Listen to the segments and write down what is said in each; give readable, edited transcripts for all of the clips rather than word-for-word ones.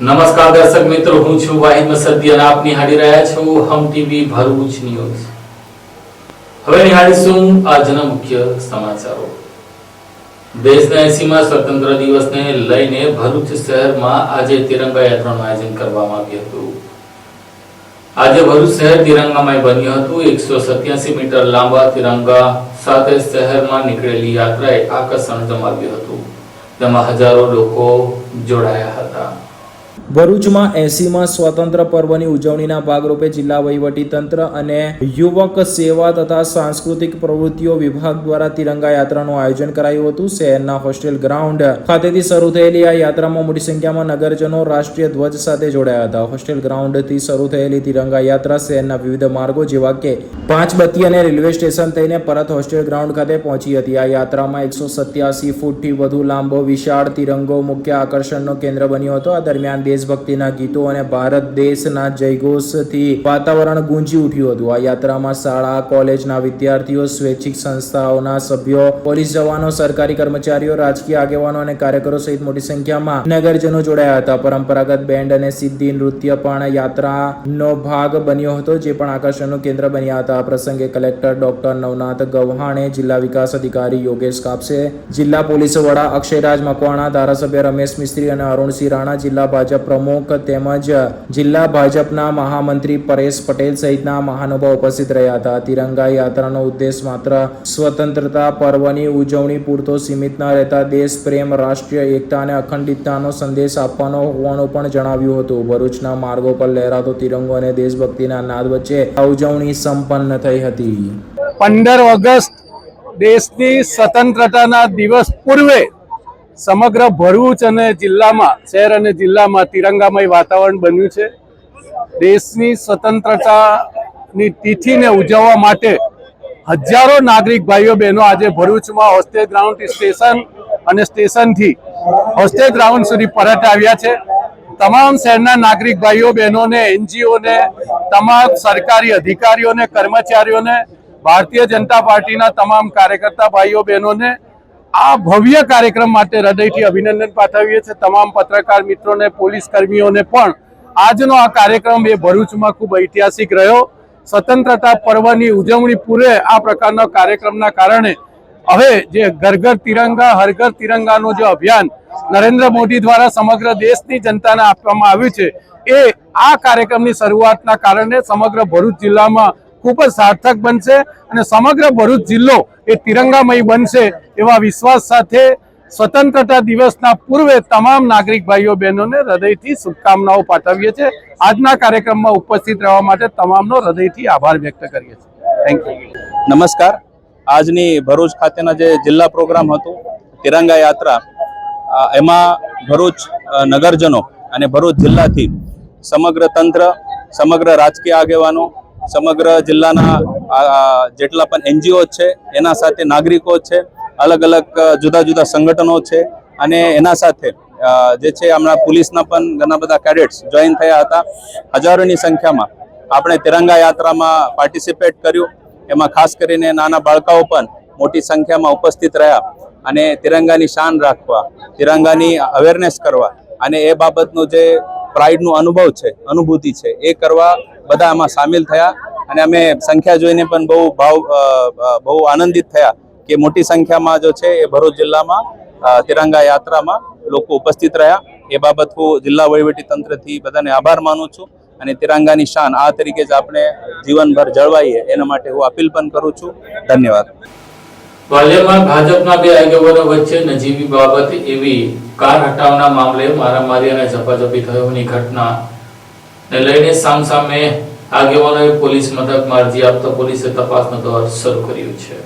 નમસ્કાર દર્શક મિત્રો, હું છું વાહિદ મસદી અને આપ નિહાળી રહ્યા છો હમ ટીવી ભરૂચ ન્યૂઝ। હવે નિહાળીશું આજના મુખ્ય સમાચારો। દેશના 80મા સ્વતંત્ર દિવસને લઈને ભરૂચ શહેરમાં આજે તિરંગા યાત્રાનું આયોજન કરવામાં આવ્યું હતું। આજે ભરૂચ શહેર તિરંગામય બન્યું હતું। 187 મીટર લાંબા તિરંગા સાથે શહેરમાં નીકળેલી યાત્રાએ આકર્ષણ જમાવ્યું હતું, તેમાં હજારો લોકો જોડાયા હતા। ભરૂચમાં 80મા સ્વાતંત્ર્ય પર્વની ઉજવણીના ભાગરૂપે જિલ્લા વહીવટીતંત્ર અને યુવક સેવા તથા સાંસ્કૃતિક પ્રવૃત્તિઓ વિભાગ દ્વારા તિરંગા યાત્રાનું આયોજન કરાયું હતું। શહેરના હોસ્ટેલ ગ્રાઉન્ડ ખાતેથી શરૂ થયેલી આ યાત્રામાં મોટી સંખ્યામાં નગરજનો રાષ્ટ્રીય ધ્વજ સાથે જોડાયા હતા। હોસ્ટેલ ગ્રાઉન્ડથી શરૂ થયેલી તિરંગા યાત્રા શહેરના વિવિધ માર્ગો જેવા કે પાંચબત્તી અને રેલવે સ્ટેશન થઈને પરત હોસ્ટેલ ગ્રાઉન્ડ ખાતે પહોંચી હતી। આ યાત્રામાં 187 ફૂટથી વધુ લાંબો વિશાળ તિરંગો મુખ્ય આકર્ષણનો કેન્દ્ર બન્યો હતો। આ દરમિયાન દેશભક્તિના ગીતો અને ભારત દેશના જયઘોષથી વાતાવરણ ગુંજી ઉઠ્યું હતું। આ યાત્રામાં શાળા કોલેજના વિદ્યાર્થીઓ, સ્વૈચ્છિક સંસ્થાઓના સભ્યો, પોલીસ જવાનો, સરકારી કર્મચારીઓ, રાજકીય આગેવાનો અને કાર્યકરો સહિત મોટી સંખ્યામાં નગરજનો જોડાયા હતા। પરંપરાગત બેન્ડ અને સિદ્ધિ નૃત્ય પણ યાત્રાનો ભાગ બન્યો હતો, જે પણ આકર્ષણનું કેન્દ્ર બન્યા હતા। આ પ્રસંગે કલેક્ટર ડોક્ટર નવનાથ ગવ્હાણે, જિલ્લા વિકાસ અધિકારી યોગેશ કાપસે, જિલ્લા પોલીસ વડા અક્ષયરાજ મકવાણા, ધારાસભ્ય રમેશ મિસ્ત્રી અને અરુણસિંહ રાણા, જિલ્લા ભાજપ પ્રમુખ તેમજ જિલ્લા ભાજપના મહામંત્રી પરેશ પટેલ સહિતના મહાનુભાવો ઉપસ્થિત રહ્યા હતા। તિરંગા યાત્રાનો ઉદ્દેશ માત્ર સ્વતંત્રતા પર્વની ઉજવણી પૂરતો સીમિત ન રહેતા દેશ પ્રેમ, રાષ્ટ્રીય એકતા અને અખંડિતતાનો સંદેશ આપવાનો હોવાનું પણ જણાવ્યું હતું। ભરૂચના માર્ગો પર લહેરાતો તિરંગો અને દેશભક્તિના નાદ વચ્ચે આ ઉજવણી સંપન્ન થઈ હતી। 15 ઓગસ્ટ દેશની સ્વતંત્રતાના દિવસ પૂર્વે સમગ્ર ભરૂચ અને જિલ્લામાં, શહેર અને જિલ્લામાં તિરંગામય વાતાવરણ બન્યું છે। દેશની સ્વતંત્રતાની તિથિને ઉજવવા માટે હજારો નાગરિક ભાઈઓ બહેનો આજે ભરૂચમાં હોસ્ટેલ ગ્રાઉન્ડ સ્ટેશન અને સ્ટેશનથી હોસ્ટેલ ગ્રાઉન્ડ સુધી પરત આવ્યા છે। તમામ શહેરના નાગરિક ભાઈઓ બહેનોને, એનજીઓને, તમામ સરકારી અધિકારીઓને, કર્મચારીઓને, ભારતીય જનતા પાર્ટીના તમામ કાર્યકર્તા ભાઈઓ બહેનોને આ ભવ્ય કાર્યક્રમ માટે હૃદયથી અભિનંદન પાઠવીએ છીએ। તમામ પત્રકાર મિત્રોને, પોલીસ કર્મીઓને પણ આજનો આ કાર્યક્રમ એ ભરૂચમાં ખૂબ ઐતિહાસિક રહ્યો। સ્વતંત્રતા પર્વની ઉજવણી પૂરે આ પ્રકારના કાર્યક્રમના કારણે હવે જે ઘર ઘર તિરંગા, હર ઘર તિરંગાનો જે અભિયાન નરેન્દ્ર મોદી દ્વારા સમગ્ર દેશની જનતાને આપવામાં આવ્યું છે, એ આ કાર્યક્રમની શરૂઆતના કારણે સમગ્ર ભરૂચ જિલ્લામાં ખૂબ જ સાર્થક બનશે અને સમગ્ર ભરૂચ જિલ્લો એ તિરંગામય બનશે એવા વિશ્વાસ સાથે સ્વતંત્રતા દિવસના પૂર્વે તમામ નાગરિક ભાઈઓ બહેનોને હૃદયથી શુભકામનાઓ પાઠવીએ છીએ। આજના કાર્યક્રમમાં ઉપસ્થિત રહેવા માટે તમામનો હૃદયથી આભાર વ્યક્ત કરીએ છીએ। Thank you. નમસ્કાર। આજની ભરૂચ ખાતેના જે જિલ્લા પ્રોગ્રામ હતું તિરંગા યાત્રા, એમાં ભરૂચ નગરજનો અને ભરૂચ જિલ્લાથી સમગ્ર તંત્ર, સમગ્ર રાજકીય આગેવાનો, સમગ્ર જિલ્લાના જેટલા પણ એનજીઓ છે, એના સાથે નાગરિકો છે, અલગ અલગ જુદા જુદા સંગઠનો છે, અને એના સાથે જે છે હમણાં પોલીસના પણ ઘણા બધા કેડેટ્સ જોઈન થયા હતા। હજારોની સંખ્યામાં આપણે તિરંગા યાત્રામાં પાર્ટિસિપેટ કર્યું। એમાં ખાસ કરીને નાના બાળકાઓ પણ મોટી સંખ્યામાં ઉપસ્થિત રહ્યા અને તિરંગાની શાન રાખવા, તિરંગાની અવેરનેસ કરવા અને એ બાબતનું જે પ્રાઇડનો અનુભવ છે, અનુભૂતિ છે, એ કરવા બધા આમાં સામેલ થયા। અને અમે સંખ્યા જોઈને પણ બહુ આનંદિત થયા કે મોટી સંખ્યામાં જો છે એ ભરૂચ જિલ્લામાં તિરંગા યાત્રામાં લોકો ઉપસ્થિત રહ્યા। એ બાબત હું જિલ્લા વહીવટી તંત્રથી બધાને આભાર માનું છું અને તિરંગાની શાન આ તરીકે જ આપણે જીવનભર જળવાઈએ એના માટે હું અપીલ પણ કરું છું। ધન્યવાદ। વાલિયામાં ભાજપના બે આગેવાનો વચ્ચે નજીવી બાબત એવી કાર હટાવના મામલે મારામારી અને ઝપાઝપી થવાની ઘટનાને લઈને સામસામે આગેવાનોએ પોલીસ મથકમાં અરજી આપતા પોલીસે તપાસનો દોર શરૂ કર્યો છે।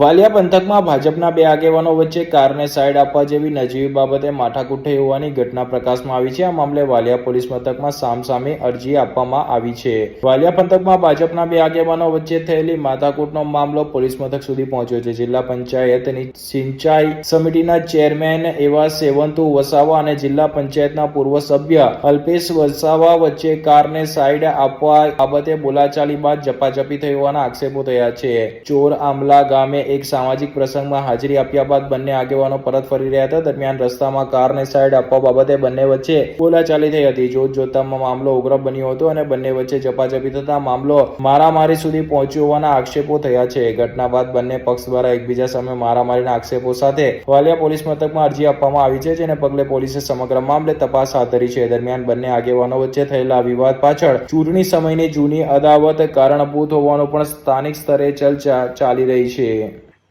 વાલિયા પંથકમાં ભાજપના બે આગેવાનો વચ્ચે કારને સાઈડ આપવા જેવી નજીવી બાબતે માથાકૂટ થઈ હોવાની ઘટના પ્રકાશમાં આવી છે। આ મામલે વાલિયા પોલીસ મથકમાં સામસામે અરજી આપવામાં આવી છે। વાલિયા પંથકમાં ભાજપના બે આગેવાનો વચ્ચે થયેલી માથાકૂટનો મામલો પોલીસ મથક સુધી પહોંચ્યો છે। જિલ્લા પંચાયતની સિંચાઈ સમિતિના ચેરમેન એવા સેવંતુ વસાવા અને જિલ્લા પંચાયતના પૂર્વ સભ્ય અલ્પેશ વસાવા વચ્ચે કારને સાઈડ આપવા બાબતે બોલાચાલી બાદ ઝપાઝપી થઈ હોવાના આક્ષેપો થયા છે। ચોર આમલા ગામે એક સામાજિક પ્રસંગમાં હાજરી આપ્યા બાદ બંને આગેવાનો પરત ફરી રહ્યા હતા. દરમિયાન રસ્તામાં કારને સાઈડ આપવા બાબતે બંને વચ્ચે બોલાચાલી થઈ હતી. જોતજોતામાં મામલો ઉગ્ર બન્યો હતો અને બંને વચ્ચે ઝપાઝપી થતા મામલો મારામારી સુધી પહોંચ્યો હોવાના આક્ષેપો થયા છે. ઘટના બાદ બંને પક્ષ દ્વારા એકબીજા સામે મારામારીના આક્ષેપો સાથે વાલિયા પોલીસ મથકમાં અરજી આપવામાં આવી છે, જેને પગલે પોલીસે સમગ્ર મામલે તપાસ હાથ ધરી છે. દરમિયાન બંને આગેવાનો વચ્ચે થયેલા વિવાદ પાછળ ચૂંટણી સમયની જૂની અદાવત કારણભૂત હોવાનું પણ સ્થાનિક સ્તરે ચર્ચા ચાલી રહી છે.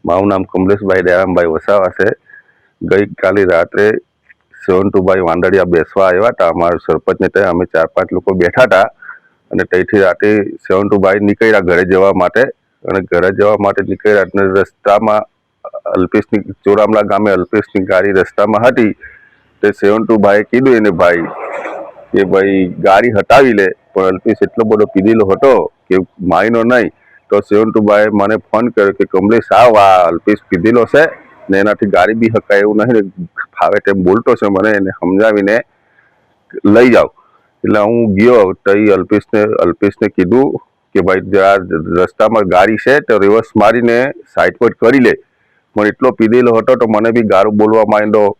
મારું નામ કમલેશભાઈ દયારામભાઈ વસાવા છે. ગઈકાલે રાત્રે સેવનતુભાઈ વાંદડિયા બેસવા આવ્યા હતા. અમારા સરપંચને ત્યાં અમે 4-5 લોકો બેઠા હતા અને ત્યાંથી રાતે સેવનતુભાઈ નીકળ્યા ઘરે જવા માટે અને ઘરે જવા માટે નીકળ્યા અને રસ્તામાં અલ્પેશની ચોરામલા ગામે અલ્પેશની ગાડી રસ્તામાં હતી. તે સેવનતુભાઈએ કીધું એને ભાઈ કે ભાઈ ગાડી હટાવી લે, પણ અલ્પેશ એટલો બધો પીધેલો હતો કે માયનો નહીં. તો સેવનતુભાઈએ મને ફોન કર્યો કે કમલેશ આવ, આ અલ્પેશ પીધેલો છે ને એનાથી ગાડી બી હકાય એવું નહીં, ફાવે તેમ બોલતો છે, મને એને સમજાવીને લઈ જાઓ. એટલે હું ગયો તો અલ્પેશને કીધું કે ભાઈ આ રસ્તામાં ગાડી છે તો રિવર્સ મારીને સાઈડ પર કરી લે. પણ એટલો પીધેલો હતો તો મને બી ગારું બોલવા માંડ્યો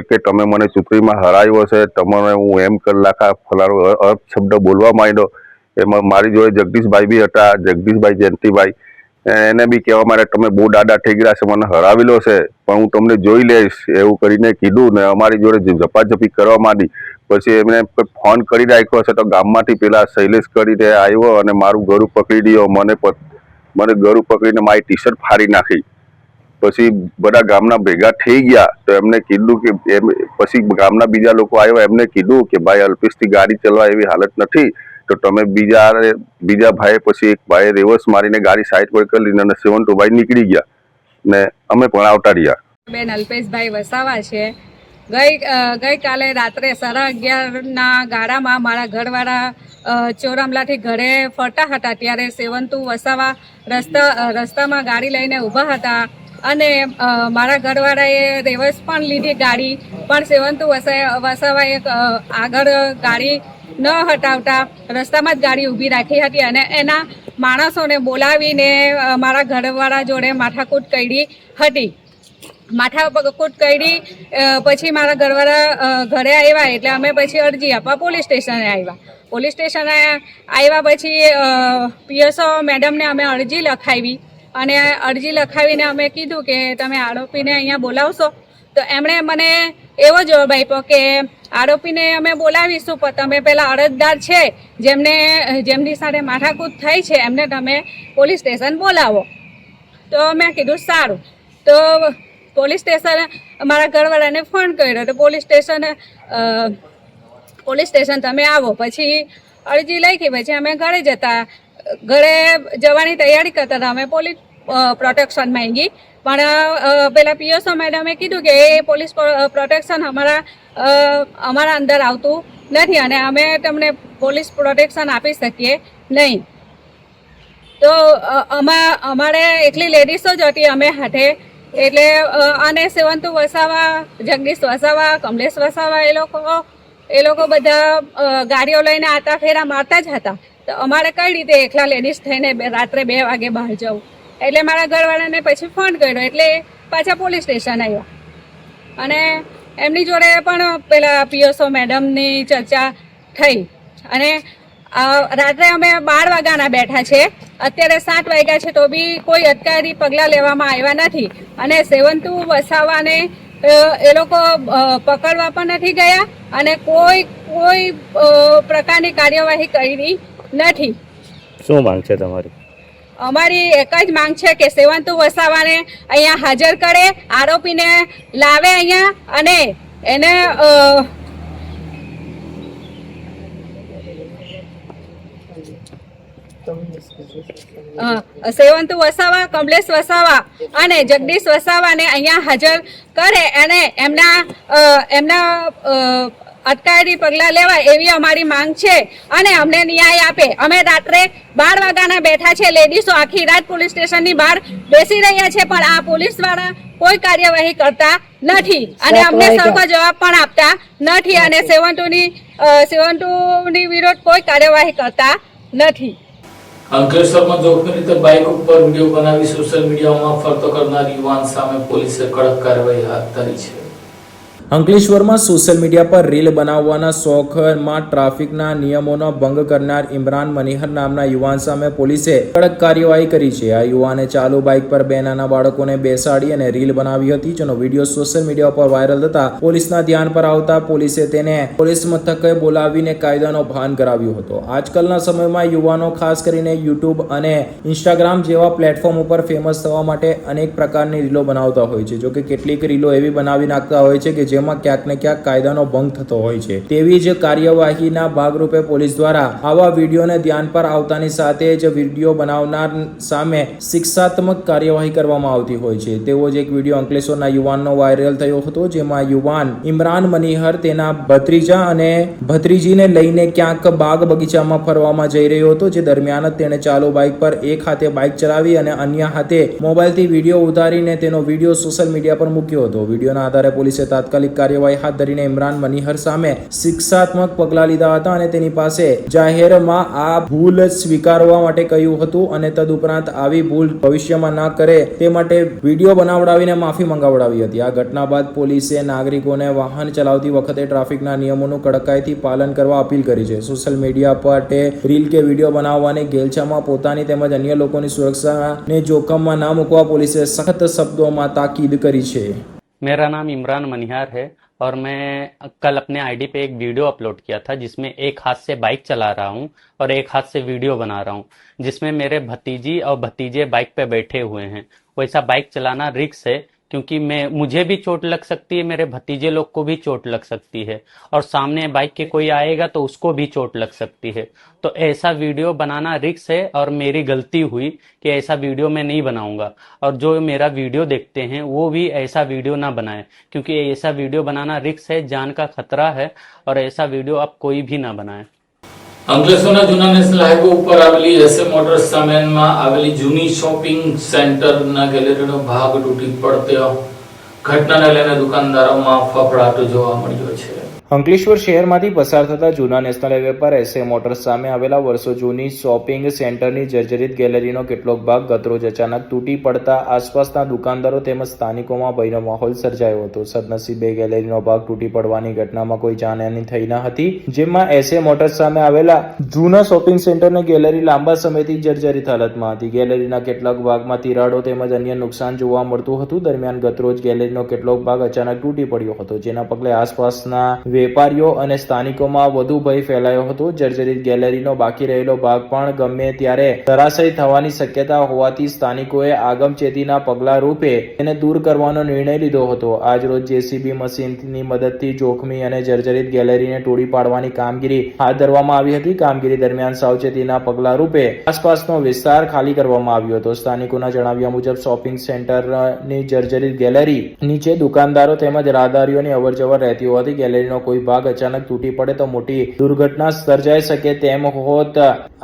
કે તમે મને ચૂંટણીમાં હરાવ્યો છે, તમારે હું એમ કરી નાખા ફલાણો અપશબ્દ બોલવા માંડ્યો. એમાં મારી જોડે જગદીશભાઈ બી હતા, જગદીશભાઈ જયંતિભાઈ, એને બી કહેવા માટે તમે બહુ દાદા થઈ ગયા છે, મને હરાવેલો છે પણ હું તમને જોઈ લઈશ એવું કરીને કીધું ને અમારી જોડે ઝપાઝપી કરવા માંડી. પછી એમને ફોન કરી રાખ્યો છે તો ગામમાંથી પેલા શૈલેષ કરીને આવ્યો અને મારું ગળું પકડી દીધો. મને ગળું પકડીને મારી ટી-શર્ટ ફાડી નાખી. પછી બધા ગામના ભેગા થઈ ગયા તો એમને કીધું કે પછી ગામના બીજા લોકો આવ્યા, એમને કીધું કે ભાઈ અલ્પેશથી ગાડી ચલાવવા એવી હાલત નથી, તો તમે બીજા ભાઈએ પછી એક ભાઈએ રિવર્સ મારીને ગાડી સાઈડ પર કરી લીધી અને સેવનતુભાઈ નીકળી ગયા ને અમે પણ આવતા રહ્યા. બેન અલ્પેશભાઈ વસાવા છે. ગઈકાલે રાત્રે 11:30ના ગાળામાં મારા ઘરવાળા ચોરામલાથી ઘરે ફરતા હતા ત્યારે સેવંતુ વસાવા રસ્તામાં ગાડી લઈને ઊભા હતા અને મારા ઘરવાળાએ રિવર્સ પણ લીધી ગાડી, પણ સેવંતુ વસાવાએ આગળ ગાડી ન હટાવતા રસ્તામાં જ ગાડી ઊભી રાખી હતી અને એના માણસોને બોલાવીને મારા ઘરવાળા જોડે માથાકૂટ કરી હતી. માથાકૂટ કરી પછી મારા ઘરવાળા ઘરે આવ્યા એટલે અમે પછી અરજી આપવા પોલીસ સ્ટેશને આવ્યા. પોલીસ સ્ટેશને આવ્યા પછી પીએસઓ મેડમને અમે અરજી લખાવી અને અરજી લખાવીને અમે કીધું કે તમે આરોપીને અહીંયા બોલાવશો. તો એમણે મને એવો જવાબ આપ્યો કે આરોપીને અમે બોલાવીશું પણ તમે પેલા અરજદાર છે જેમની સાથે માથાકૂટ થઈ છે એમને તમે પોલીસ સ્ટેશન બોલાવો. તો મેં કીધું સારું. તો પોલીસ સ્ટેશને મારા ઘરવાળાને ફોન કર્યો તો પોલીસ સ્ટેશન તમે આવો. પછી અરજી લખી, પછી અમે ઘરે જવાની તૈયારી કરતા હતા. અમે પોલીસ પ્રોટેક્શન માંગી પણ પેલા પીએસઓ મેડમે કીધું કે એ પોલીસ પ્રોટેક્શન અમારા અંદર આવતું નથી અને અમે તમને પોલીસ પ્રોટેક્શન આપી શકીએ નહીં. તો અમારે એકલી લેડીઝો જ હતી અમે હાથે. એટલે અને સેવંતુ વસાવા, જગદીશ વસાવા, કમલેશ વસાવા એ લોકો બધા ગાડીઓ લઈને આટા ફેરા મારતા જ હતા. તો અમારે કઈ રીતે એકલા લેડીઝ થઈને રાત્રે 2 વાગે બહાર જવું? એટલે મારા ઘરવાળાને પછી ફોન કર્યો એટલે પાછા પોલીસ સ્ટેશન આવ્યા અને એમની જોડે પણ પેલા પીએસઓ મેડમની ચર્ચા થઈ અને રાત્રે અમે 12 વાગ્યાના બેઠા છે. અત્યારે 7 વાગ્યા છે તો બી કોઈ અટકાયતી પગલાં લેવામાં આવ્યા નથી અને સેવંતુ વસાવાને એ લોકો પકડવા પણ નથી ગયા અને કોઈ પ્રકારની કાર્યવાહી કરી નથી. શું માંગ છે તમારી? અમારી એક જ માંગ છે કે સેવંતુ વસાવાને અહીંયા હાજર કરે, આરોપીને લાવે અહીંયા અને એને સેવંતુ વસાવા, કમલેશ વસાવા અને જગદીશ વસાવાને અહીંયા હાજર કરે અને એમના અટકાયતી પગલાં લેવાય એવી અમારી માંગ છે અને અમને ન્યાય આપે. અમે રાત્રે 12 વાગ્યાના બેઠા છે, લેડીઝો આખી રાત પોલીસ સ્ટેશનની બહાર બેસી રહ્યા છે પણ આ પોલીસવાળા કોઈ કાર્યવાહી કરતા નથી અને અમને સરખો જવાબ પણ આપતા નથી અને સેવંતુની વિરોધ કોઈ કાર્યવાહી કરતા નથી. અંકલેશ્વરમાં જોખમી રીતે બાઇક ઉપર વિડીયો બનાવી સોશિયલ મીડિયામાં ફરતો કરનાર યુવાન સામે પોલીસે કડક કાર્યવાહી હાથ ધરી છે. અંકલેશ્વરમાં સોશિયલ મીડિયા પર રીલ બનાવવાના શોખમાં ટ્રાફિકના નિયમોનો ભંગ કરનાર ઇમરાન મનીહર નામના યુવાન સામે પોલીસે કડક કાર્યવાહી કરી છે. આ યુવાને ચાલુ બાઇક પર બે નાના બાળકોને બેસાડી અને રીલ બનાવી હતી, જેનો વિડીયો સોશિયલ મીડિયા પર વાયરલ થતા પોલીસના ધ્યાન પર આવતા પોલીસે તેને પોલીસ મથકે બોલાવીને કાયદાનો ભાન કરાવ્યો હતો. આજકાલના સમયમાં યુવાનો ખાસ કરીને યુટ્યુબ અને ઇન્સ્ટાગ્રામ જેવા પ્લેટફોર્મ ઉપર ફેમસ થવા માટે અનેક પ્રકારની રીલો બનાવતા હોય છે. જોકે કેટલીક રીલો એવી બનાવી નાખતા હોય છે કે જેમાં ક્યાંક ને ક્યાંક કાયદાનો ભંગ થતો હોય છે. તેવી જ કાર્યવાહીના ભાગરૂપે પોલીસ દ્વારા આવા વિડીયોને ધ્યાન પર આવતાની સાથે જ વિડીયો બનાવનાર સામે શિક્ષાત્મક કાર્યવાહી કરવામાં આવતી હોય છે. તેવો જ એક વિડીયો અંકલેશ્વરના યુવાનનો વાયરલ થયો હતો, જેમાં યુવાન ઇમરાન મનીહર તેના ભત્રીજા અને ભત્રીજીને લઈને ક્યાંક બાગ બગીચામાં ફરવામાં જઈ રહ્યો હતો. જે દરમિયાન જ તેણે ચાલુ બાઇક પર એક હાથે બાઇક ચલાવી અને અન્ય હાથે મોબાઈલથી વિડીયો ઉતારીને તેનો વિડીયો સોશિયલ મીડિયા પર મૂક્યો હતો. વિડીયોના આધારે પોલીસે તાત્કાલિક કાર્યવાહી હાથ ધરીને ઇમરાન મનીહર સામે શિક્ષાત્મક પગલાં લીધા હતા અને તેની પાસે જાહેરમાં આ ભૂલ સ્વીકારવા માટે કહ્યું હતું અને તદુપરાંત આવી ભૂલ ભવિષ્યમાં ન કરે તે માટે વિડીયો બનાવડાવીને માફી મંગાવડાવી હતી. આ ઘટના બાદ પોલીસે નાગરિકોને વાહન ચલાવતી વખતે ટ્રાફિકના નિયમોનું કડકાઈથી પાલન કરવા અપીલ કરી છે. સોશિયલ મીડિયા પર રીલ કે વિડીયો બનાવવાની ગેલછામાં પોતાની તેમજ અન્ય લોકોની સુરક્ષાને જોખમમાં ન મૂકવા પોલીસે સખત શબ્દોમાં તાકીદ કરી છે. मेरा नाम इमरान मनिहार है और मैं कल अपने आईडी पे एक वीडियो अपलोड किया था जिसमें एक हाथ से बाइक चला रहा हूँ और एक हाथ से वीडियो बना रहा हूँ, जिसमें मेरे भतीजी और भतीजे बाइक पे बैठे हुए हैं. वैसा बाइक चलाना रिस्क है क्योंकि मुझे भी चोट लग सकती है, मेरे भतीजे लोग को भी चोट लग सकती है और सामने बाइक के कोई आएगा तो उसको भी चोट लग सकती है. तो ऐसा वीडियो बनाना रिस्क है और मेरी गलती हुई कि ऐसा वीडियो मैं नहीं बनाऊंगा और जो मेरा वीडियो देखते हैं वो भी ऐसा वीडियो ना बनाए क्योंकि ऐसा वीडियो बनाना रिस्क है, जान का खतरा है और ऐसा वीडियो अब कोई भी ना बनाए. અંકલેશ્વરના જૂના નેશનલ હાઈવે ઉપર આવેલી એસએ મોટર્સ સામેમાં આવેલી જૂની શોપિંગ સેન્ટરના ગેલેરીનો ભાગ તૂટી પડતો ઘટનાને લઈને દુકાનદારોમાં ફફડાટ જોવા મળ્યો છે. અંકલેશ્વર શહેરમાંથી પસાર થતા જૂના નેશનલ હાઈવે પર એસએ મોટર્સ સામે આવેલા વર્ષો જૂની શોપિંગ સેન્ટરની જર્જરિત ગેલેરીનો કેટલોક ભાગ ગતરોજ અચાનક તૂટી પડતા આસપાસના દુકાનદારો તેમજ સ્થાનિકોમાં ભયનો માહોલ સર્જાયો હતો. સદનસીબે ગેલેરીનો ભાગ તૂટી પડવાની ઘટનામાં કોઈ જાનહાની થઈ ન હતી, જેમાં એસએ મોટર્સ સામે આવેલા જૂના શોપિંગ સેન્ટરની ગેલેરી લાંબા સમયથી જર્જરિત હાલતમાં હતી. ગેલેરીના કેટલાક ભાગમાં તિરાડો તેમજ અન્ય નુકસાન જોવા મળતું હતું. દરમિયાન ગતરોજ ગેલેરીનો કેટલોક ભાગ અચાનક તૂટી પડ્યો હતો, જેના પગલે આસપાસના વેપારીઓ અને સ્થાનિકોમાં વધુ ભય ફેલાયો હતો. જર્જરિત ગેલેરીનો બાકી રહેલો ભાગ પણ ગમે ત્યારે ધરાશયી થવાની શક્યતા હોવાથી સ્થાનિકોએ આગમચેતીના પગલા રૂપે તેને દૂર કરવાનો નિર્ણય લીધો હતો. આજ રોજ જેસીબી મશીનની મદદથી જોખમી અને જર્જરિત ગેલેરીને તોડી પાડવાની કામગીરી હાથ ધરવામાં આવી હતી. કામગીરી દરમિયાન સાવચેતીના પગલા રૂપે આસપાસનો વિસ્તાર ખાલી કરવામાં આવ્યો હતો. સ્થાનિકોના જણાવ્યા મુજબ શોપિંગ સેન્ટરની જર્જરિત ગેલેરી નીચે દુકાનદારો તેમજ રાહદારીઓની અવરજવર રહેતી હોવાથી ગેલેરીનો કોઈ ભાગ અચાનક તૂટી પડે તો મોટી દુર્ઘટના સર્જાઈ શકે તેમ હોત.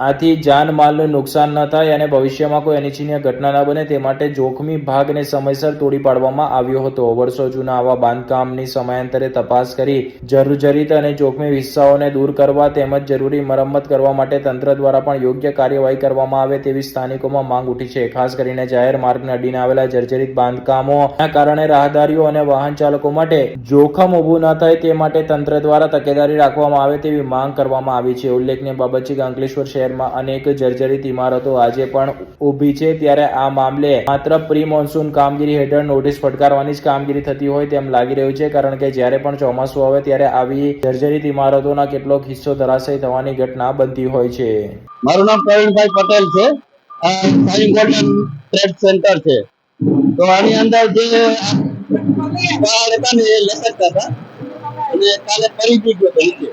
આથી જાનમાલનું નુકસાન ન થાય અને ભવિષ્યમાં કોઈ અનિચ્છનીય ઘટના ન બને તે માટે જોખમી ભાગને સમયસર તોડી પાડવામાં આવ્યો હતો. વર્ષો જૂના આવા બાંધકામની સમયાંતરે તપાસ કરી જર્જરિત અને જોખમી હિસ્સાઓને દૂર કરવા તેમજ જરૂરી મરમ્મત કરવા માટે તંત્ર દ્વારા પણ યોગ્ય કાર્યવાહી કરવામાં આવે તેવી સ્થાનિકોમાં માંગ ઉઠી છે. ખાસ કરીને જાહેર માર્ગને અડીને આવેલા જર્જરિત બાંધકામોના કારણે રાહદારીઓ અને વાહન ચાલકો માટે જોખમ ઊભું ન થાય તે માટે તંત્ર દ્વારા તકેદારી રાખવામાં આવે તેવી માંગ કરવામાં આવી છે. ઉલ્લેખનીય બાબત છે કે અંકલેશ્વર શહેરમાં અનેક જર્જરિત ઇમારતો આજે પણ ઊભી છે, ત્યારે આ મામલે માત્ર પ્રી મોન્સૂન કામગીરી હેઠળ નોટિસ ફટકારવાની જ કામગીરી થતી હોય તેમ લાગી રહ્યું છે, કારણ કે જ્યારે પણ ચોમાસું આવે ત્યારે આવી જર્જરિત ઇમારતોના કેટલોક હિસ્સો ધરાશયી થવાની ઘટના બનતી હોય છે. મારું નામ પ્રવીણભાઈ પટેલ છે. આ સાઈ ગોલ્ડન ટ્રેડ સેન્ટર છે. તો આની અંદર જે કાર હતા ને એ લટકતા હતા અને કાલે પડી ગયો નીચે.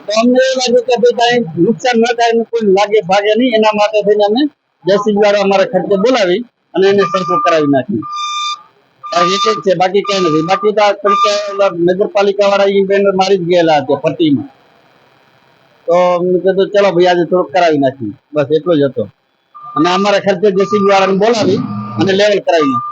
તો અમને એવું લાગ્યું કે ભાઈ કાંઈ નુકસાન ન થાય ને કોઈ લાગે ભાગે નહીં, એના માટે થઈને અમે જેસીબી વાળા અમારા ખર્ચે બોલાવી અને એને સરખું કરાવી નાખ્યું. એક જ છે, બાકી કઈ નથી. બાકી તો નગરપાલિકા વાળા એ બેનર મારી જ ગયેલા હતા પટ્ટીમાં. તો મેં કીધું ચલો ભાઈ આજે થોડુંક કરાવી નાખ્યું, બસ એટલો જ હતો. અને અમારા ખર્ચે જેસીબી વાળાને બોલાવી અને લેવલ કરાવી નાખ્યું.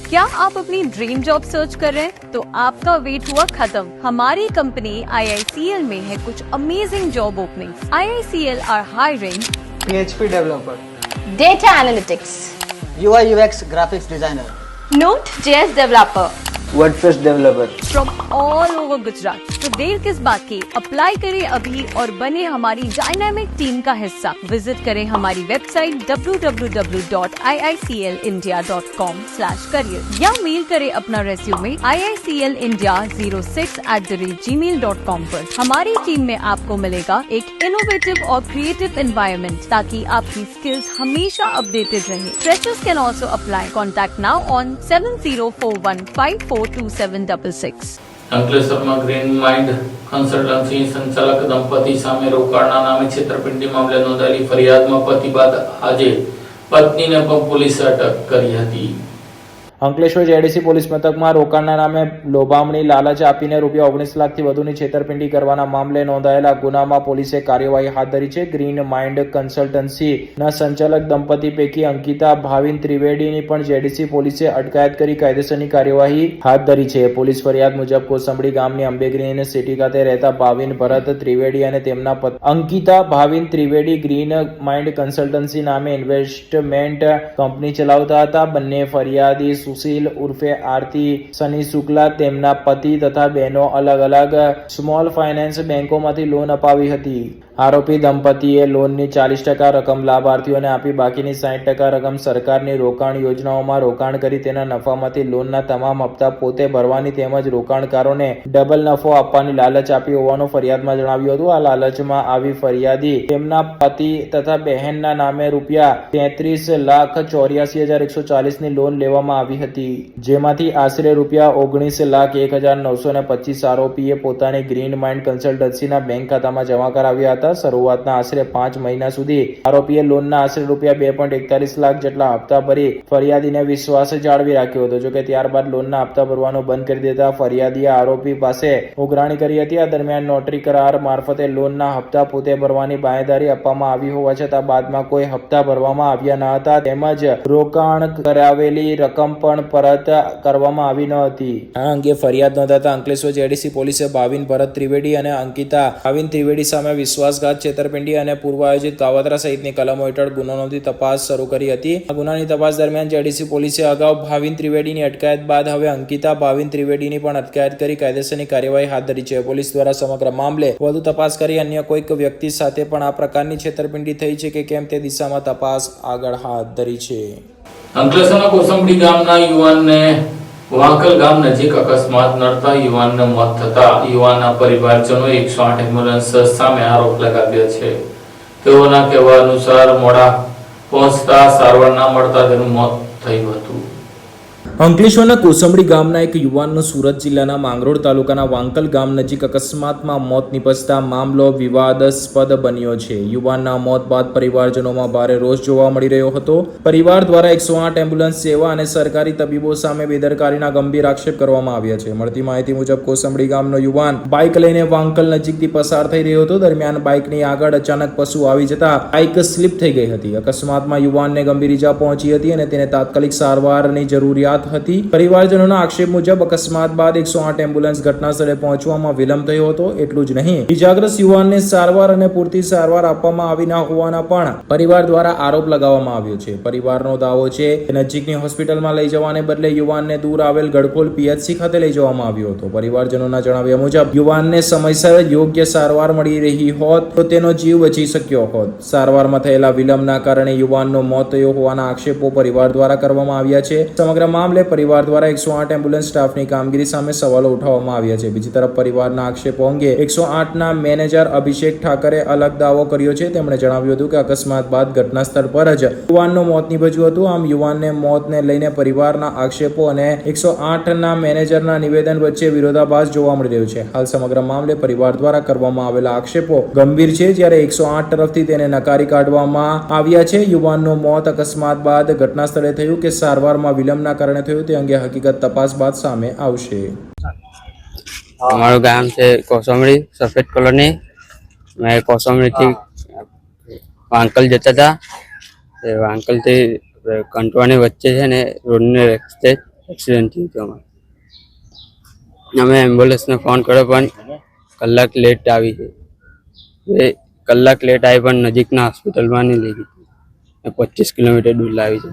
क्या आप अपनी ड्रीम जॉब सर्च कर रहे हैं? तो आपका वेट हुआ खत्म। हमारी कंपनी IICL में है कुछ amazing job openings. IICL are hiring PHP developer, data analytics, UI UX graphics designer, Node.js developer WordPress developer. From all over Gujarat. तो देर किस बात की, अप्लाई करें अभी और बने हमारी डायनामिक टीम का हिस्सा। विजिट करें हमारी वेबसाइट www.iiclindia.com/career या मेल करें अपना रेज्यूमे iiclindia06@gmail.com पर। हमारी टीम में आपको मिलेगा एक इनोवेटिव और क्रिएटिव एनवायरनमेंट ताकि आपकी स्किल्स हमेशा अपडेटेड रहे। Freshers can also apply. Contact now on 7041542766। અંકલેશ્વરમાં ગ્રીન માઇન્ડ કન્સલ્ટન્સી સંચાલક દંપતી સામે રોકાણના નામે છેતરપિંડી મામલે નોંધાયેલી ફરિયાદમાં પતિ બાદ આજે પત્નીને પણ પોલીસે અટક કરી હતી। અંકલેશ્વર જેડીસી પોલીસ મથકમાં રોકાણના નામે લોભામણી લાલચ આપીને રૂપિયા 19 લાખથી વધુની છેતરપિંડી કરવાના મામલે નોંધાયેલા ગુનામાં પોલીસે કાર્યવાહી હાથ ધરી છે। ગ્રીન માઇન્ડ કન્સલ્ટન્સીના સંચાલક દંપતી પૈકી અંકિતા ભાવિન ત્રિવેદીની પણ જેડીસી પોલીસે અટકાયત કરી કાયદેસરની કાર્યવાહી હાથ ધરી છે। પોલીસ ફરિયાદ મુજબ કોસંબડી ગામની અંબે ગ્રીન સિટી ખાતે રહેતા ભાવિન ભરત ત્રિવેદી અને તેમના પત્ની Ankita Bhavin Trivedi green mind consultancy નામે ઇન્વેસ્ટમેન્ટ કંપની ચલાવતા હતા। બંને ફરિયાદી સુશીલ ઉર્ફે આરતી સની શુક્લા તેમના પતિ તથા બહેનો અલગ અલગ સ્મોલ ફાઇનાન્સ બેંકોમાંથી લોન અપાવી હતી। આરોપી દંપતીએ લોનની 40% રકમ લાભાર્થીઓને આપી બાકીની 60% રકમ સરકારની રોકાણ યોજનાઓમાં રોકાણ કરી તેના નફામાંથી લોનના તમામ હપ્તા પોતે ભરવાની તેમજ રોકાણકારોને ડબલ નફો આપવાની લાલચ આપી હોવાનું ફરિયાદમાં જણાવ્યું હતું। આ લાલચમાં આવી ફરિયાદી તેમના પતિ તથા બહેનના નામે રૂપિયા 33,84,140ની લોન લેવામાં આવી હતી, જેમાંથી આશરે રૂપિયા 19,01,925 આરોપીએ પોતાની ગ્રીન માઇન્ડ કન્સલ્ટન્સીના બેંક ખાતામાં જમા કરાવ્યા હતા। શરૂઆતના આશરે 5 મહિના સુધી આરોપીએ લોનના આશરે રૂપિયા 2.41 લાખ જેટલા હપ્તા ભરી ફરિયાદીને વિશ્વાસ જાળવી રાખ્યો હતો। જોકે ત્યારબાદ લોનના હપ્તા ભરવાનું બંધ કરી દેતા ફરિયાદીએ આરોપી પાસે ઉઘરાણી કરી હતી। આ દરમિયાન નોટરી કરાર મારફતે લોનના હપ્તા પોતે ભરવાની બાંયધરી આપવામાં આવી હોવા છતાં બાદમાં કોઈ હપ્તા ભરવામાં આવ્યા ન હતા તેમજ રોકાણ કરાવેલી રકમ પણ પરત કરવામાં આવી ન હતી। આ અંગે ફરિયાદ નોંધાતા અંકલેશ્વર જેડીસી પોલીસે ભાવિન ભરત ત્રિવેદી અને અંકિતા ભાવિન ત્રિવેદી સામે વિશ્વાસઘાત, છેતરપિંડી અને પૂર્વ આયોજિત કાવતરા સહિતની કલમો હેઠળ ગુનો નોંધી તપાસ શરૂ કરી હતી। આ ગુનાની તપાસ દરમિયાન જેડીસી પોલીસે અગાઉ ભાવિન ત્રિવેદીની અટકાયત બાદ હવે અંકિતા ભાવિન ત્રિવેદીની પણ અટકાયત કરી કાયદેસરની કાર્યવાહી હાથ ધરી છે। પોલીસ દ્વારા સમગ્ર મામલે વધુ તપાસ કરી અન્ય કોઈક વ્યક્તિ સાથે પણ આ પ્રકારની છેતરપિંડી થઈ છે કે કેમ તે દિશામાં તપાસ આગળ હાથ ધરી છે। અંકલેશ્વરના કોસંબડી ગામના યુવાનને વાંકલ ગામ નજીક અકસ્માત નડતા યુવાનને મોત થતા યુવાનના પરિવારજનોએ 108 એમ્બ્યુલન્સ સામે આરોપ લગાવ્યા છે। તેઓના કહેવા અનુસાર મોડા પહોંચતા સારવાર ના મળતા તેનું મોત થયું હતું। અંકલેશ્વરના કોસંબડી ગામના એક યુવાનનું સુરત જિલ્લાના માંગરોળ તાલુકાના વાંકલ ગામ નજીક અકસ્માતમાં મોત નિપજતા મામલો વિવાદાસ્પદ બન્યો છે। યુવાનના મોત બાદ પરિવારજનોમાં ભારે રોષ જોવા મળી રહ્યો હતો। પરિવાર દ્વારા 108 એમ્બ્યુલન્સ સેવા અને સરકારી તબીબો સામે બેદરકારીના ગંભીર આક્ષેપ કરવામાં આવ્યા છે। મળતી માહિતી મુજબ કોસંબડી ગામનો યુવાન બાઇક લઈને વાંકલ નજીકથી પસાર થઈ રહ્યો હતો। દરમિયાન બાઇકની આગળ અચાનક પશુ આવી જતા બાઇક સ્લીપ થઈ ગઈ હતી। અકસ્માતમાં યુવાનને ગંભીર ઈજા પહોંચી હતી અને તેને તાત્કાલિક સારવારની જરૂરિયાત હતી। પરિવારજનોના આક્ષેપ મુજબ અકસ્માત બાદ 108 એમ્બ્યુલન્સ ઘટના સ્થળે પહોંચવામાં વિલંબ થયો હતો। એટલું જ નહીં, ઈજાગ્રસ્ત યુવાનને સારવાર અને પૂરતી સારવાર આપવામાં આવી ન હોવાના પણ પરિવાર દ્વારા આરોપ લગાવવામાં આવ્યો છે। પરિવારનો દાવો છે કે નજીકની હોસ્પિટલમાં લઈ જવાને બદલે યુવાનને દૂર આવેલ ગડખોલ PHC ખાતે લઈ જવામાં આવ્યો હતો। પરિવારજનોના જણાવ્યા મુજબ યુવાનને સમયસર યોગ્ય સારવાર મળી રહી હોત તો તેનો જીવ બચી શક્યો હોત। સારવારમાં થયેલા વિલંબના કારણે યુવાનનો મોત થયો હોવાના આક્ષેપો પરિવાર દ્વારા કરવામાં આવ્યા છે। સમગ્ર મામલે પરિવાર દ્વારા 108 એમ્બ્યુલન્સ સ્ટાફની કામગીરી સામે સવાલો ઉઠાવવામાં આવ્યા છે। બીજી તરફ પરિવારના આક્ષેપો અંગે 108ના મેનેજર અભિષેક ઠાકરે અલગ દાવો કર્યો છે। તેમણે જણાવ્યું હતું કે અકસ્માત બાદ ઘટના સ્થળ પર જ યુવાનનું મોત નીપજ્યું હતું। આમ યુવાનને મોતને લઈને પરિવારના આક્ષેપો અને 108ના મેનેજરના નિવેદન વચ્ચે વિરોધાભાસ જોવા મળી રહ્યો છે। હાલ સમગ્ર મામલે પરિવાર દ્વારા કરવામાં આવેલા આક્ષેપો ગંભીર છે, જ્યારે 108 તરફથી તેને નકારી કાઢવામાં આવ્યા છે। યુવાનનું મોત અકસ્માત બાદ ઘટના સ્થળે થયું કે સારવારમાં વિલંબના કારણે થયું તે અંગે હકીકત તપાસ બાદ સામે આવશે। हमारा गांव से कोसंबड़ी सफेद कॉलोनी। मैं कोसंबड़ी थी वांकल जता था। वांकल थी कंटवानी वच्चे है ने रोड ने रस्ते એક્સિડન્ટ થયું હતું અમારે. અમે એમ્બ્યુલન્સને ફોન કર્યો પણ કલાક લેટ આવી છે. એ કલાક લેટ આવી પણ નજીકના હોસ્પિટલમાં નહીં લઈ ગઈ. 25 કિલોમીટર દૂર લાવી છે.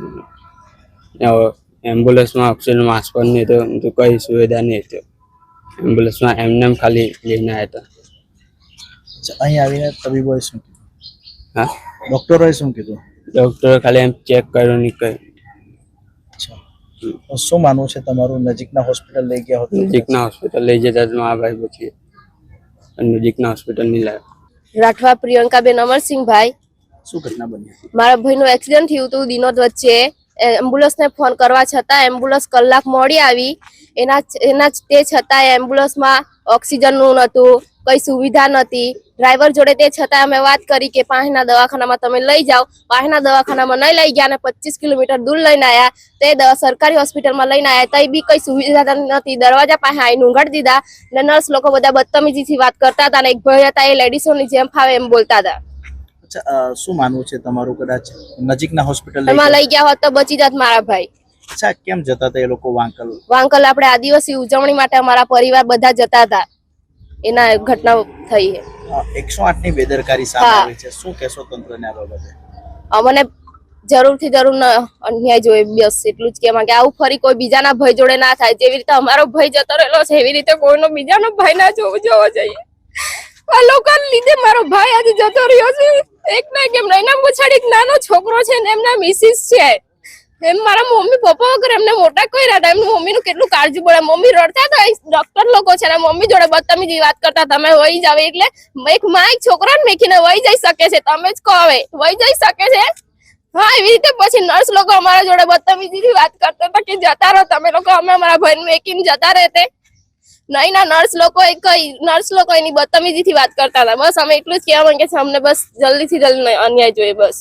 એમ્બ્યુલન્સમાં ઓક્સિજન માસ્ક પણ નહીં તો કઈ સુવિધા નહીં હતી. એમ્બ્યુલન્સમાં એમને ખાલી લઈને આવ્યા હતા. અહીં આવીને તબીબોએ શું કીધું? હા, ડોક્ટરોએ શું કીધું? ડૉક્ટરે ખાલી એમ ચેક કર્યો નહીં કહ્યું. શું માનવું છે તમારું? નજીકના હોસ્પિટલ લઈ ગયા હતા? નજીકના હોસ્પિટલ લઈ જતા મારા ભાઈ પછી નજીકના હોસ્પિટલ નહીં લાવ્યા. રાઠવા પ્રિયંકાબેન અમરસિંહભાઈ. શું ઘટના બની? મારા ભાઈનું એક્સિડન્ટ થયું હતું દિનોદ વચ્ચે. એમ્બ્યુલન્સને ફોન કરવા છતાં એમ્બ્યુલન્સ કલાક મોડી આવી. એના તે છતાં એમ્બ્યુલન્સમાં ઓક્સિજનનું નહોતું, કઈ સુવિધા નહોતી. ડ્રાઈવર જોડે તે છતાં અમે વાત કરી કે પાસેના દવાખાનામાં તમે લઈ જાઓ. પાસેના દવાખાનામાં નહીં લઈ ગયા અને 25 કિલોમીટર દૂર લઈને આવ્યા. તે સરકારી હોસ્પિટલમાં લઈને આવ્યા તો બી કઈ સુવિધા નથી. દરવાજા પાસે આવીને ઊંઘાડી દીધા અને નર્સ લોકો બધા બદતમીજીથી વાત કરતા હતા અને એક ભાઈ હતા એ લેડીઝોની જેમ ફાવે એમ બોલતા હતા. શું માનવું છે તમારું? કદાચ નજીકના હોસ્પિટલ એમાં લઈ ગયા હોત તો બચી જાત મારા ભાઈ. અચ્છા, કેમ જતા હતા એ લોકો વાંકલ? વાંકલ આપણે આદિવાસી ઉજવણી માટે અમારા પરિવાર બધા જતા હતા. એના ઘટના થઈ છે. 108 ની બેદરકારી સામે આવી છે. શું કહેશો તંત્રને આ બાબતે? અમને જરૂરથી જરૂર અન્યાય જોઈએ, બસ એટલું જ કહેવા કે આવું ફરી કોઈ બીજાના ભાઈ જોડે ના થાય. જેવી રીતે અમારો ભાઈ જતો રહેલો છે એવી રીતે કોઈનો બીજાનો ભાઈ ના જોવો જોઈએ. આ લોકોને લીધે મારો ભાઈ આજે જતો રહ્યો છે. એક ના કેમ એના પછાડી એક નાનો છોકરો છે ને એમના મિસિસ છે. એમ મારા મમ્મી પપ્પા વગર એમને મોટા કર્યા હતા. એમની મમ્મીનું કેટલું કાળજી પડે. મમ્મી રડતા હતા, ડોક્ટર લોકો છે ને મમ્મી જોડે બદતમીજી વાત કરતા તમે વહી જાવ એટલે એક માં એક છોકરાને મેકીને વહી જઈ શકે છે. તમે જ કહો હવે વહી જઈ શકે છે? હા, એવી રીતે પછી નર્સ લોકો અમારા જોડે બદતમીજીથી વાત કરતા હતા કે જતા રહો તમે લોકો, અમે અમારા ભાઈને મેકીને જતા રહેતે. નહીં ના, નર્સ લોકો એની બદતમીજીથી વાત કરતા હતા. બસ અમે એટલું જ કહેવા માંગે છે અમને બસ જલ્દીથી જલ્દી અન્યાય જોઈએ બસ.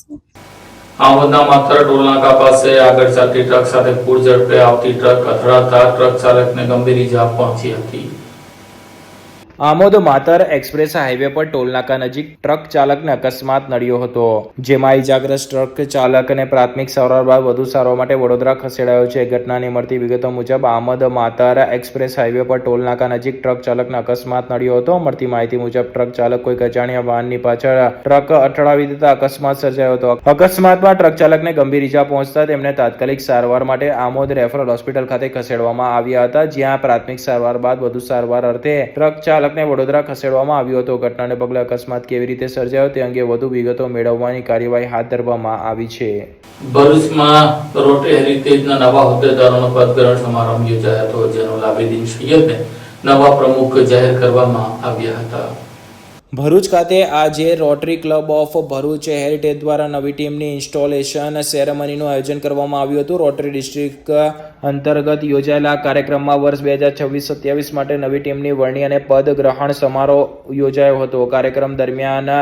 આમોદના માત્ર ટોલનાકા પાસે આગળ ચાલતી ટ્રક સાથે પૂર ઝડપે આવતી ટ્રક અથડાતા ટ્રક ચાલકને ગંભીર ઈજા પહોંચી હતી. આમોદ માતર એક્સપ્રેસ હાઈવે પર ટોલનાકા નજીક ટ્રક ચાલકને અકસ્માત નડ્યો હતો, જેમાં ઈજાગ્રસ્ત ટ્રક ચાલકને પ્રાથમિક સારવાર બાદ વધુ સારવાર માટે વડોદરા ખસેડાયો છે. ઘટનાની મળતી વિગતો મુજબ આમોદ માતર એક્સપ્રેસ હાઈવે પર ટોલનાકા નજીક ટ્રક ચાલકને અકસ્માત નડ્યો હતો. મળતી માહિતી મુજબ ટ્રક ચાલક કોઈ અજાણ્યા વાહનની પાછળ ટ્રક અથડાવી દેતા અકસ્માત સર્જાયો હતો. અકસ્માતમાં ટ્રક ચાલકને ગંભીર ઈજા પહોંચતા તેમને તાત્કાલિક સારવાર માટે આમોદ રેફરલ હોસ્પિટલ ખાતે ખસેડવામાં આવ્યા હતા, જ્યાં પ્રાથમિક સારવાર બાદ વધુ સારવાર અર્થે ટ્રક ચાલકને વડોદરા ખસેડવામાં આવ્યો હતો. ઘટનાને પગલે અકસ્માત કેવી રીતે સર્જાયો તે અંગે વધુ વિગતો મેળવવાની કાર્યવાહી હાથ ધરવામાં આવી છે. ભરૂચમાં રોટરી હેરિટેજના નવા હોદ્દેદારોનો પદગ્રહણ સમારંભ યોજાયો હતો, જેનો લાભીદીન સૈયદને નવા પ્રમુખ જાહેર કરવામાં આવ્યા હતા. ભરૂચ ખાતે આજે rotary club of Bharuch heritage દ્વારા નવી ટીમની ઇન્સ્ટોલેશન સેરેમનીનું આયોજન કરવામાં આવ્યું હતું. રોટરી ડિસ્ટ્રિક્ટ અંતર્ગત યોજાયેલા કાર્યક્રમમાં વર્ષ 2026-27 માટે નવી ટીમની વરણી અને પદ ગ્રહણ સમારોહ યોજાયો હતો. કાર્યક્રમ દરમિયાન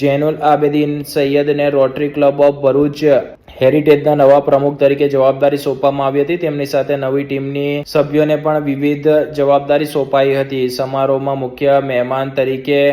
Zainul આબેદીન સૈયદને rotary club of Bharuch હેરિટેજના નવા પ્રમુખ તરીકે જવાબદારી સોંપવામાં આવી હતી. તેમની સાથે નવી ટીમની સભ્યોને પણ વિવિધ જવાબદારી સોંપાઈ હતી. સમારોહમાં મુખ્ય મહેમાન તરીકે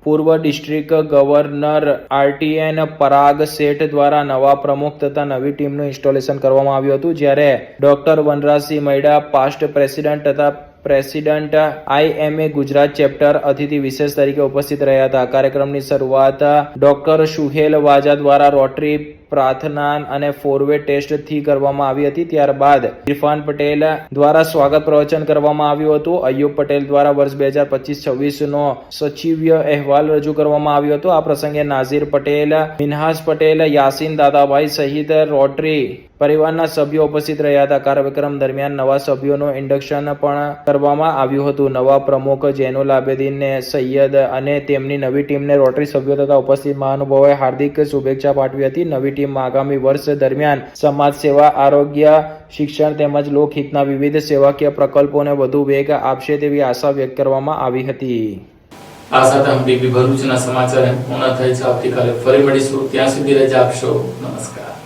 પૂર્વ ડિસ્ટ્રિક્ટ ગવર્નર RTN પરાગ શેઠ દ્વારા નવા પ્રમુખ તથા નવી ટીમનું ઇન્સ્ટોલેશન કરવામાં આવ્યું હતું, જ્યારે ડોક્ટર વનરાજસિંહ મૈડા પાસ્ટ પ્રેસિડેન્ટ તથા પ્રેસિડેન્ટ IMA ગુજરાત ચેપ્ટર અતિથિ વિશેષ તરીકે ઉપસ્થિત રહ્યા હતા. કાર્યક્રમની શરૂઆત ડોક્ટર સુહેલ વાજા દ્વારા રોટરી પ્રાર્થના અને ફોરવે ટેસ્ટ થી કરવામાં આવી હતી. ત્યારબાદ ઇરફાન પટેલ દ્વારા સ્વાગત પ્રવચન કરવામાં આવ્યું હતું. અયુબ પટેલ દ્વારા વર્ષ 2025-26 નો સચિવ્ય અહેવાલ રજૂ કરવામાં આવ્યો હતો. આ પ્રસંગે નાઝીર પટેલ, મિનહાસ પટેલ, યાસીન દાદાભાઈ સહિત રોટરી પરિવારના સભ્યો ઉપસ્થિત રહ્યા હતા. કાર્યક્રમ દરમિયાન નવા સભ્યોનું ઇન્ડક્શન પણ કરવામાં આવ્યું હતું. નવા પ્રમુખ જૈનુલ આબેદીન સૈયદ અને તેમની નવી ટીમને રોટરી સભ્યો તથા ઉપસ્થિત મહાનુભાવોએ હાર્દિક શુભેચ્છા પાઠવી હતી. નવી ટીમ આગામી વર્ષ દરમિયાન સમાજ સેવા, આરોગ્ય, શિક્ષણ તેમજ લોકહિતના વિવિધ સેવાકીય પ્રકલ્પોને વધુ વેગ આપશે તેવી આશા વ્યક્ત કરવામાં આવી હતી. આ સાથે हम ટીવી ભરૂચના સમાચાર પૂર્ણ થાય છે. આવતીકાલે ફરી મળીશું. ત્યાં સુધી રજા આપશો. નમસ્કાર.